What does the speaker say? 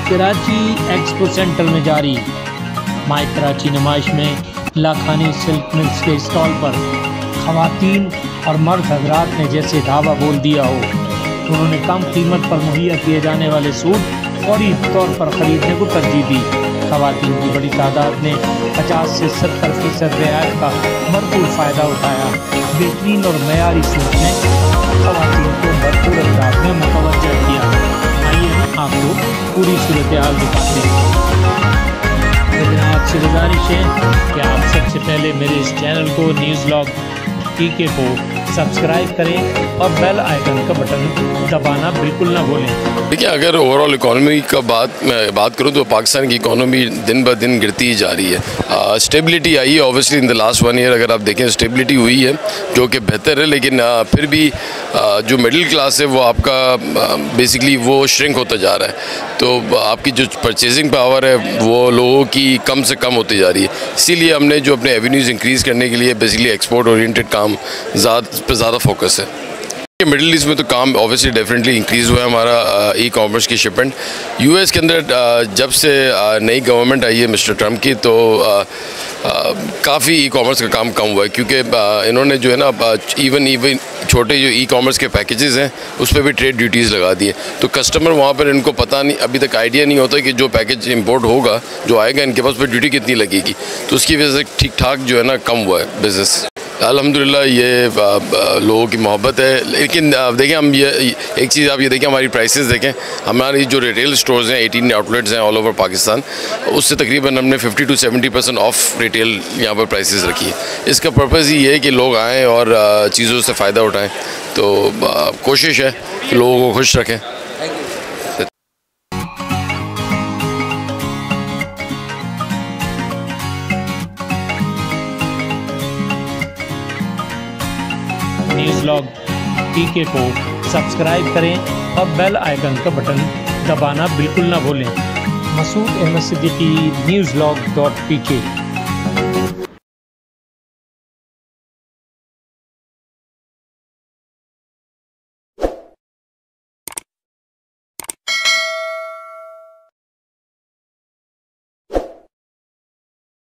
Karachi expo centre में जारी माई कराची नुमाइश में लाखानी सिल्क मिल्स के स्टॉल पर खवातीन और मर्द हजरात ने जैसे दावा बोल दिया हो, उन्होंने कम कीमत पर मुहैया किए जाने वाले सूट फौरी तौर पर खरीदने को तरजीह दी। खवातीन की बड़ी तादाद ने 50 से 70% रियायत का भरपूर फ़ायदा उठाया। बेहतरीन और मयारी सूट ने खवातीन को भरपूर अंदाज में मुतवज्जह किया। आइए हम आपको पूरी सूरत हाल दिखाते हैं। लेकिन आपसे गुजारिश है कि आप सबसे पहले मेरे इस चैनल को न्यूज़ व्लॉग पीके को सब्सक्राइब करें और बेल आइकन का बटन दबाना बिल्कुल ना भूलें। देखिए, अगर ओवरऑल इकॉनमी का बात करूँ तो पाकिस्तान की इकॉनमी दिन ब दिन गिरती ही जा रही है। स्टेबिलिटी आई है obviously in the last 1 year, अगर आप देखें स्टेबिलिटी हुई है जो कि बेहतर है, लेकिन फिर भी जो मिडिल क्लास है वो आपका बेसिकली वो श्रिंक होता जा रहा है। तो आपकी जो परचेजिंग पावर है वो लोगों की कम से कम होती जा रही है। इसीलिए हमने जो अपने एवेन्यूज़ इंक्रीज़ करने के लिए बेसिकली एक्सपोर्ट ओरिएंटेड काम ज़्यादा फोकस है। मिडिल ईस्ट में तो काम ऑब्वियसली डेफिनेटली इंक्रीज़ हुआ है हमारा ई कॉमर्स की शिपमेंट। यूएस के अंदर जब से नई गवर्नमेंट आई है मिस्टर ट्रम्प की, तो काफ़ी ई कॉमर्स का काम कम हुआ है, क्योंकि इन्होंने जो है ना इवन छोटे जो ई कॉमर्स के पैकेजेस हैं उस पर भी ट्रेड ड्यूटीज़ लगा दी है। तो कस्टमर वहाँ पर इनको पता नहीं, अभी तक आइडिया नहीं होता कि जो पैकेज इंपोर्ट होगा जो आएगा इनके पास पर ड्यूटी कितनी लगेगी। तो उसकी वजह से ठीक ठाक जो है ना कम हुआ है बिज़नेस। अल्हम्दुलिल्लाह ये लोगों की मोहब्बत है। लेकिन देखें, हम ये एक चीज़ आप ये देखें, हमारी प्राइसेस देखें, हमारी जो रिटेल स्टोर्स हैं 18 आउटलेट्स हैं ऑल ओवर पाकिस्तान, उससे तकरीबन हमने 50 to 70% ऑफ रिटेल यहाँ पर प्राइसेस रखी है। इसका पर्पज़ ही है कि लोग आएँ और चीज़ों से फ़ायदा उठाएँ। तो कोशिश है कि लोगों को खुश रखें। न्यूज़ व्लॉग पीके को सब्सक्राइब करें और बेल आइकन का बटन दबाना बिल्कुल ना भूलें। मसूद अहमद सिद्दीकी, न्यूज़व्लॉग.pk।